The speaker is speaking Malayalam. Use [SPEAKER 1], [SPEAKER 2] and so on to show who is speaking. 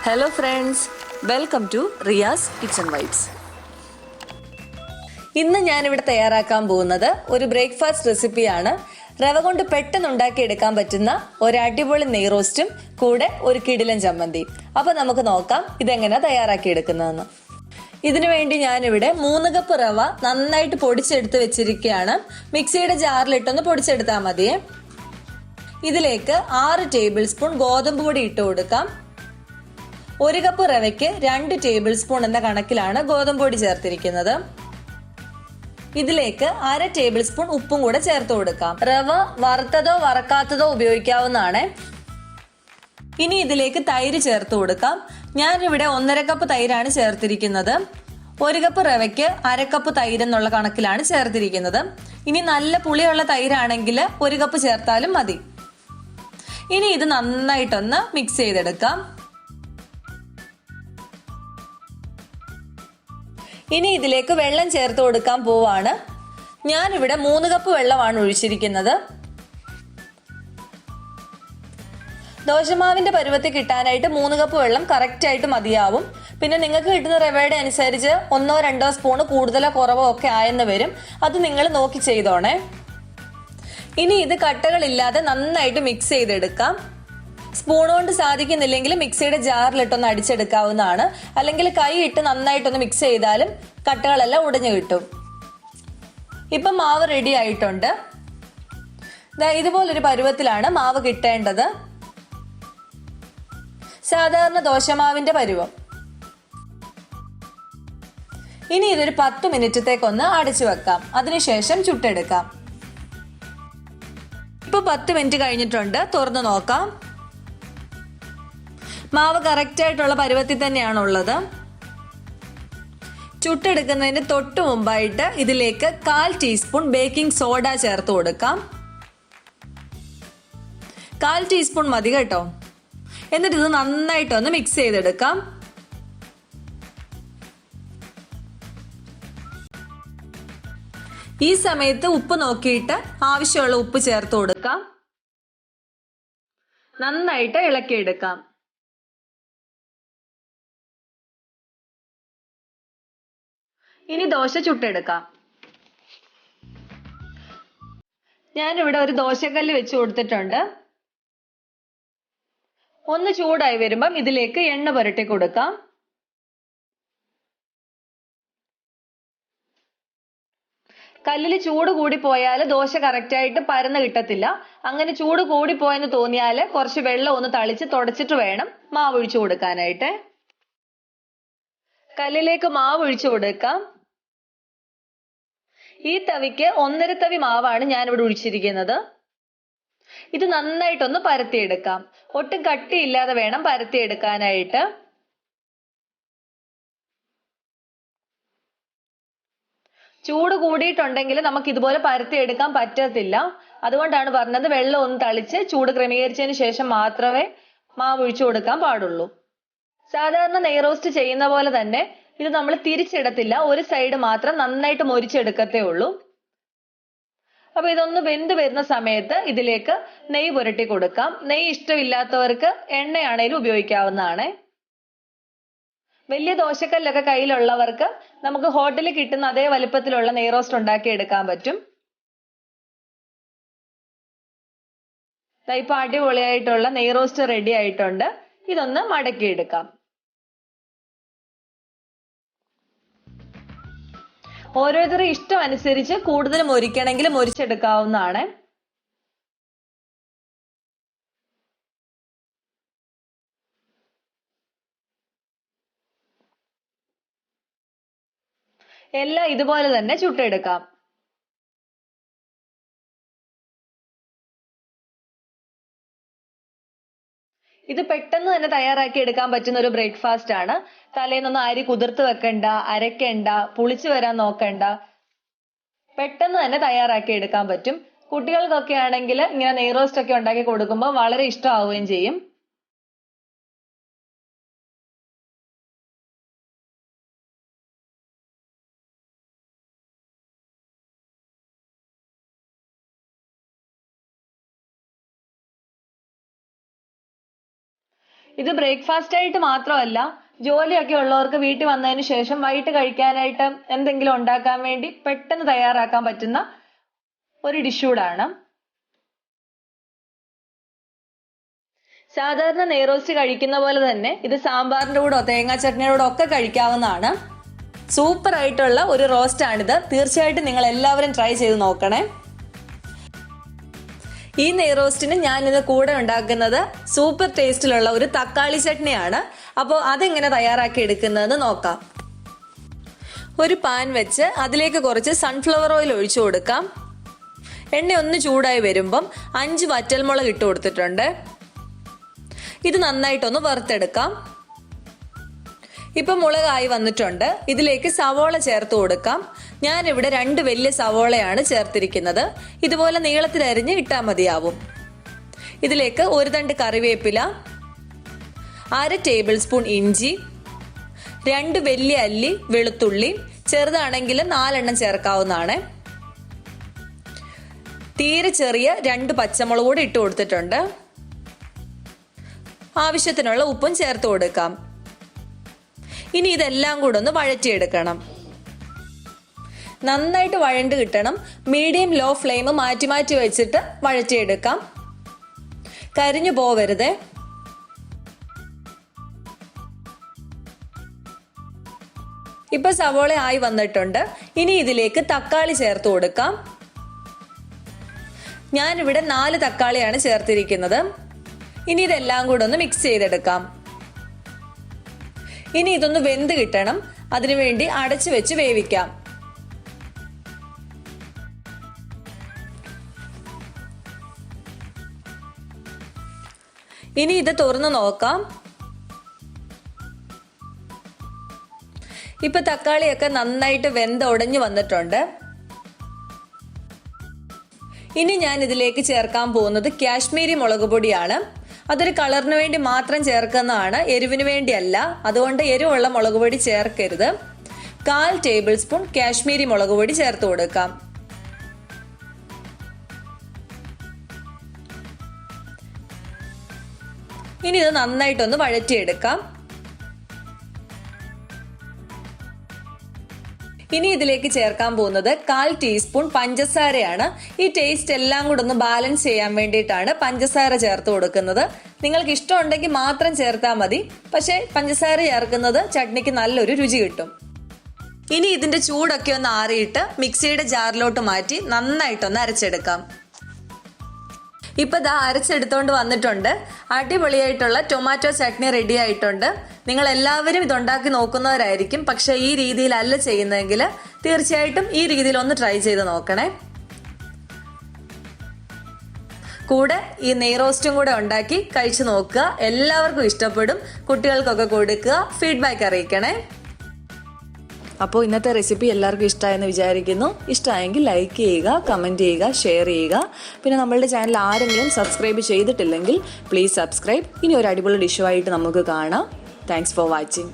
[SPEAKER 1] Hello friends, welcome to Riya's Kitchen Vibes. ഇന്ന് ഞാനിവിടെ തയ്യാറാക്കാൻ പോകുന്നത് ഒരു ബ്രേക്ക്ഫാസ്റ്റ് റെസിപ്പിയാണ്. റവ കൊണ്ട് പെട്ടെന്ന് ഉണ്ടാക്കിയെടുക്കാൻ പറ്റുന്ന ഒരു അടിപൊളി നെയ് റോസ്റ്റും കൂടെ ഒരു കിടിലൻ ചമ്മന്തി. അപ്പോൾ നമുക്ക് നോക്കാം ഇതെങ്ങനെയാണ് തയ്യാറാക്കിയെടുക്കുന്നതെന്ന്. ഇതിനു വേണ്ടി ഞാനിവിടെ 3 കപ്പ് റവ നന്നായിട്ട് പൊടിച്ചെടുത്ത് വെച്ചിരിക്കുകയാണ്. മിക്സിയുടെ ജാറിലിട്ടൊന്ന് പൊടിച്ചെടുത്താൽ മതിയേ. ഇതിലേക്ക് 6 ടേബിൾ സ്പൂൺ ഗോതമ്പ് പൊടി ഇട്ട് കൊടുക്കാം. 1 കപ്പ് റവയ്ക്ക് 2 ടേബിൾ സ്പൂൺ എന്ന കണക്കിലാണ് ഗോതമ്പ് പൊടി ചേർത്തിരിക്കുന്നത്. ഇതിലേക്ക് 1/2 ടേബിൾ സ്പൂൺ ഉപ്പും കൂടെ ചേർത്ത് കൊടുക്കാം. റവ വറുത്തതോ വറക്കാത്തതോ ഉപയോഗിക്കാവുന്നതാണ്. ഇനി ഇതിലേക്ക് തൈര് ചേർത്ത് കൊടുക്കാം. ഞാനിവിടെ 1.5 കപ്പ് തൈരാണ് ചേർത്തിരിക്കുന്നത്. 1 കപ്പ് റവയ്ക്ക് 1/2 കപ്പ് തൈര് എന്നുള്ള കണക്കിലാണ് ചേർത്തിരിക്കുന്നത്. ഇനി നല്ല പുളിയുള്ള തൈരാണെങ്കിൽ 1 കപ്പ് ചേർത്താലും മതി. ഇനി ഇത് നന്നായിട്ടൊന്ന് മിക്സ് ചെയ്തെടുക്കാം. ഇനി ഇതിലേക്ക് വെള്ളം ചേർത്ത് കൊടുക്കാൻ പോവാണ്. ഞാനിവിടെ 3 കപ്പ് വെള്ളമാണ് ഒഴിച്ചിരിക്കുന്നത്. ദോശമാവിന്റെ പരുവത്തിൽ കിട്ടാനായിട്ട് 3 കപ്പ് വെള്ളം കറക്റ്റ് ആയിട്ട് മതിയാവും. പിന്നെ നിങ്ങൾക്ക് കിട്ടുന്ന റവയുടെ അനുസരിച്ച് 1-2 സ്പൂൺ കൂടുതലോ കുറവോ ഒക്കെ ആയെന്ന് വരും. അത് നിങ്ങൾ നോക്കി ചെയ്തോണേ. ഇനി ഇത് കട്ടകളില്ലാതെ നന്നായിട്ട് മിക്സ് ചെയ്തെടുക്കാം. സ്പൂൺ കൊണ്ട് സാധിക്കുന്നില്ലെങ്കിൽ മിക്സിയുടെ ജാറിലിട്ടൊന്ന് അടിച്ചെടുക്കാവുന്നതാണ്. അല്ലെങ്കിൽ കൈ ഇട്ട് നന്നായിട്ടൊന്ന് മിക്സ് ചെയ്താലും കട്ടകളെല്ലാം ഉടഞ്ഞു കിട്ടും. ഇപ്പം മാവ് റെഡി ആയിട്ടുണ്ട്. ഇതുപോലൊരു പരുവത്തിലാണ് മാവ് കിട്ടേണ്ടത്. സാധാരണ ദോശമാവിന്റെ പരുവം. ഇനി ഇതൊരു 10 മിനിറ്റത്തേക്കൊന്ന് അടച്ചു വെക്കാം. അതിനുശേഷം ചുട്ടെടുക്കാം. ഇപ്പൊ 10 മിനിറ്റ് കഴിഞ്ഞിട്ടുണ്ട്. തുറന്നു നോക്കാം. മാവ് കറക്റ്റ് ആയിട്ടുള്ള പരുവത്തിൽ തന്നെയാണുള്ളത്. ചുട്ടെടുക്കുന്നതിന് തൊട്ട് മുമ്പായിട്ട് ഇതിലേക്ക് 1/4 ടീസ്പൂൺ ബേക്കിംഗ് സോഡ ചേർത്ത് കൊടുക്കാം. 1/4 ടീസ്പൂൺ മതി കേട്ടോ. എന്നിട്ട് ഇത് നന്നായിട്ടൊന്ന് മിക്സ് ചെയ്തെടുക്കാം. ഈ സമയത്ത് ഉപ്പ് നോക്കിയിട്ട് ആവശ്യമുള്ള ഉപ്പ് ചേർത്ത് കൊടുക്കാം. നന്നായിട്ട് ഇളക്കിയെടുക്കാം. ഇനി ദോശ ചുട്ടെടുക്കാം. ഞാനിവിടെ ഒരു ദോശക്കല്ല് വെച്ച് കൊടുത്തിട്ടുണ്ട്. ഒന്ന് ചൂടായി വരുമ്പം ഇതിലേക്ക് എണ്ണ പുരട്ടി കൊടുക്കാം. കല്ലിൽ ചൂട് കൂടി പോയാൽ ദോശ കറക്റ്റ് ആയിട്ട് പരന്ന് കിട്ടത്തില്ല. അങ്ങനെ ചൂട് കൂടി പോയെന്ന് തോന്നിയാൽ കുറച്ച് വെള്ളം ഒന്ന് തളിച്ച് തുടച്ചിട്ട് വേണം മാവ് ഒഴിച്ചു കൊടുക്കാനായിട്ട്. കല്ലിലേക്ക് മാവ് ഒഴിച്ചു കൊടുക്കാം. ഈ തവിക്ക് 1.5 തവി മാവാണ് ഞാനിവിടെ ഒഴിച്ചിരിക്കുന്നത്. ഇത് നന്നായിട്ടൊന്ന് പരത്തിയെടുക്കാം. ഒട്ടും കട്ടിയില്ലാതെ വേണം പരത്തിയെടുക്കാനായിട്ട്. ചൂട് കൂടിയിട്ടുണ്ടെങ്കിൽ നമുക്ക് ഇതുപോലെ പരത്തിയെടുക്കാൻ പറ്റത്തില്ല. അതുകൊണ്ടാണ് പറഞ്ഞത് വെള്ളം ഒന്ന് തളിച്ച് ചൂട് ക്രമീകരിച്ചതിന് ശേഷം മാത്രമേ മാവ് ഒഴിച്ചു കൊടുക്കാൻ പാടുള്ളൂ. സാധാരണ നെയ് റോസ്റ്റ് ചെയ്യുന്ന പോലെ തന്നെ ഇത് നമ്മൾ തിരിച്ചിടത്തില്ല. ഒരു സൈഡ് മാത്രം നന്നായിട്ട് മൊരിച്ചെടുക്കത്തേ ഉള്ളൂ. അപ്പൊ ഇതൊന്ന് വെന്ത് വരുന്ന സമയത്ത് ഇതിലേക്ക് നെയ്യ് പുരട്ടി കൊടുക്കാം. നെയ്യ് ഇഷ്ടമില്ലാത്തവർക്ക് എണ്ണയാണേലും ഉപയോഗിക്കാവുന്നതാണ്. വലിയ ദോശക്കല്ലൊക്കെ കയ്യിലുള്ളവർക്ക് നമുക്ക് ഹോട്ടലിൽ കിട്ടുന്ന അതേ വലുപ്പത്തിലുള്ള നെയ് റോസ്റ്റ് ഉണ്ടാക്കി എടുക്കാൻ പറ്റും. ഇപ്പൊ അടിപൊളിയായിട്ടുള്ള നെയ് റോസ്റ്റ് റെഡി ആയിട്ടുണ്ട്. ഇതൊന്ന് മടക്കിയെടുക്കാം. ഓരോരുത്തരുടെ ഇഷ്ടം അനുസരിച്ച് കൂടുതൽ മൊരിക്കണമെങ്കിൽ മൊരിച്ചെടുക്കാവുന്നതാണ്. എല്ലാം ഇതുപോലെ തന്നെ ചുട്ടെടുക്കാം. ഇത് പെട്ടെന്ന് തന്നെ തയ്യാറാക്കി എടുക്കാൻ പറ്റുന്ന ഒരു ബ്രേക്ക്ഫാസ്റ്റ് ആണ്. തലേന്നൊന്നും അരി കുതിർത്ത് വെക്കണ്ട, അരയ്ക്കണ്ട, പുളിച്ചു വരാൻ നോക്കണ്ട. പെട്ടെന്ന് തന്നെ തയ്യാറാക്കി എടുക്കാൻ പറ്റും. കുട്ടികൾക്കൊക്കെ ആണെങ്കിൽ ഇങ്ങനെ നെയ് റോസ്റ്റ് ഒക്കെ ഉണ്ടാക്കി കൊടുക്കുമ്പോൾ വളരെ ഇഷ്ടമാവുകയും ചെയ്യും. ഇത് ബ്രേക്ക്ഫാസ്റ്റ് ആയിട്ട് മാത്രമല്ല, ജോലിയൊക്കെ ഉള്ളവർക്ക് വീട്ടിൽ വന്നതിന് ശേഷം വൈകിട്ട് കഴിക്കാനായിട്ട് എന്തെങ്കിലും ഉണ്ടാക്കാൻ വേണ്ടി പെട്ടെന്ന് തയ്യാറാക്കാൻ പറ്റുന്ന ഒരു ഡിഷ് കൂടാണ്. സാധാരണ നെയ്റോസ്റ്റ് കഴിക്കുന്ന പോലെ തന്നെ ഇത് സാമ്പാറിന്റെ കൂടെ തേങ്ങാ ചട്നിയുടെ കൂടെ ഒക്കെ കഴിക്കാവുന്നതാണ്. സൂപ്പർ ആയിട്ടുള്ള ഒരു റോസ്റ്റ് ആണിത്. തീർച്ചയായിട്ടും നിങ്ങൾ എല്ലാവരും ട്രൈ ചെയ്ത് നോക്കണേ. ഈ നെയ്റോസ്റ്റിന് ഞാൻ ഇത് കൂടെ ഉണ്ടാക്കുന്നത് സൂപ്പർ ടേസ്റ്റിലുള്ള ഒരു തക്കാളി ചട്നിയാണ്. അപ്പോൾ അതെങ്ങനെ തയ്യാറാക്കി എടുക്കുന്നതെന്ന് നോക്കാം. ഒരു പാൻ വെച്ച് അതിലേക്ക് കുറച്ച് സൺഫ്ലവർ ഓയിൽ ഒഴിച്ചു കൊടുക്കാം. എണ്ണ ഒന്ന് ചൂടായി വരുമ്പം 5 വറ്റൽമുളക് ഇട്ട് കൊടുത്തിട്ടുണ്ട്. ഇത് നന്നായിട്ടൊന്ന് വറുത്തെടുക്കാം. ഇപ്പം മുളകായി വന്നിട്ടുണ്ട്. ഇതിലേക്ക് സവോള ചേർത്ത് കൊടുക്കാം. ഞാനിവിടെ 2 വലിയ സവോളയാണ് ചേർത്തിരിക്കുന്നത്. ഇതുപോലെ നീളത്തിൽ അരിഞ്ഞ് ഇട്ടാൽ മതിയാവും. ഇതിലേക്ക് 1 തണ്ട് കറിവേപ്പില, 1/2 ടേബിൾ സ്പൂൺ ഇഞ്ചി, 2 വലിയ അല്ലി വെളുത്തുള്ളി, ചെറുതാണെങ്കിൽ 4 എണ്ണം ചേർക്കാവുന്നതാണ്. തീരെ ചെറിയ 2 പച്ചമുളക് കൂടി ഇട്ട് കൊടുത്തിട്ടുണ്ട്. ആവശ്യത്തിനുള്ള ഉപ്പും ചേർത്ത് കൊടുക്കാം. ഇനി ഇതെല്ലാം കൂടെ ഒന്ന് വഴറ്റിയെടുക്കണം. നന്നായിട്ട് വഴണ്ട് കിട്ടണം. മീഡിയം ലോ ഫ്ലെയിം മാറ്റി മാറ്റി വെച്ചിട്ട് വഴറ്റിയെടുക്കാം. കരിഞ്ഞു പോവരുത്. ഇപ്പൊ സവോള ആയി വന്നിട്ടുണ്ട്. ഇനി ഇതിലേക്ക് തക്കാളി ചേർത്ത് കൊടുക്കാം. ഞാനിവിടെ 4 തക്കാളിയാണ് ചേർത്തിരിക്കുന്നത്. ഇനി ഇതെല്ലാം കൂടെ ഒന്ന് മിക്സ് ചെയ്തെടുക്കാം. ഇനി ഇതൊന്ന് വെന്ത് കിട്ടണം. അതിനുവേണ്ടി അടച്ചു വെച്ച് വേവിക്കാം. ഇനി ഇത് തുറന്നു നോക്കാം. ഇപ്പൊ തക്കാളിയൊക്കെ നന്നായിട്ട് വെന്ത് ഉടഞ്ഞു വന്നിട്ടുണ്ട്. ഇനി ഞാൻ ഇതിലേക്ക് ചേർക്കാൻ പോകുന്നത് കാശ്മീരി മുളക് പൊടിയാണ്. അതൊരു കളറിന് വേണ്ടി മാത്രം ചേർക്കുന്നതാണ്, എരിവിന് വേണ്ടിയല്ല. അതുകൊണ്ട് എരിവുള്ള മുളക് പൊടി ചേർക്കരുത്. 1/4 ടേബിൾ സ്പൂൺ കാശ്മീരി മുളക് പൊടി ചേർത്ത് കൊടുക്കാം. ഇനി ഇത് നന്നായിട്ടൊന്ന് വഴറ്റിയെടുക്കാം. ഇനി ഇതിലേക്ക് ചേർക്കാൻ പോകുന്നത് 1/4 ടീസ്പൂൺ പഞ്ചസാരയാണ്. ഈ ടേസ്റ്റ് എല്ലാം കൂടെ ഒന്ന് ബാലൻസ് ചെയ്യാൻ വേണ്ടിയിട്ടാണ് പഞ്ചസാര ചേർത്ത് കൊടുക്കുന്നത്. നിങ്ങൾക്ക് ഇഷ്ടമുണ്ടെങ്കിൽ മാത്രം ചേർത്താൽ മതി. പക്ഷേ പഞ്ചസാര ചേർക്കുന്നത് ചട്നിക്ക് നല്ലൊരു രുചി കിട്ടും. ഇനി ഇതിന്റെ ചൂടൊക്കെ ഒന്ന് ആറിയിട്ട് മിക്സിയുടെ ജാറിലോട്ട് മാറ്റി നന്നായിട്ടൊന്ന് അരച്ചെടുക്കാം. ഇപ്പൊ ദാ അരച്ചെടുത്തോണ്ട് വന്നിട്ടുണ്ട്. അടിപൊളിയായിട്ടുള്ള ടൊമാറ്റോ ചട്നി റെഡി ആയിട്ടുണ്ട്. നിങ്ങൾ എല്ലാവരും ഇതുണ്ടാക്കി നോക്കുന്നവരായിരിക്കും. പക്ഷെ ഈ രീതിയിലല്ല ചെയ്യുന്നതെങ്കിൽ തീർച്ചയായിട്ടും ഈ രീതിയിൽ ഒന്ന് ട്രൈ ചെയ്ത് നോക്കണേ. കൂടെ ഈ നെയ്റോസ്റ്റും കൂടെ ഉണ്ടാക്കി കഴിച്ചു നോക്കുക. എല്ലാവർക്കും ഇഷ്ടപ്പെടും. കുട്ടികൾക്കൊക്കെ കൊടുക്കുക. ഫീഡ്ബാക്ക് അറിയിക്കണേ. അപ്പോൾ ഇന്നത്തെ റെസിപ്പി എല്ലാവർക്കും ഇഷ്ടമായെന്ന് വിചാരിക്കുന്നു. ഇഷ്ടമായെങ്കിൽ ലൈക്ക് ചെയ്യുക, കമൻറ്റ് ചെയ്യുക, ഷെയർ ചെയ്യുക. പിന്നെ നമ്മളുടെ ചാനൽ ആരെങ്കിലും സബ്സ്ക്രൈബ് ചെയ്തിട്ടില്ലെങ്കിൽ പ്ലീസ് സബ്സ്ക്രൈബ്. ഇനി ഒരു അടിപൊളി ഡിഷുമായിട്ട് നമുക്ക് കാണാം. Thanks for watching.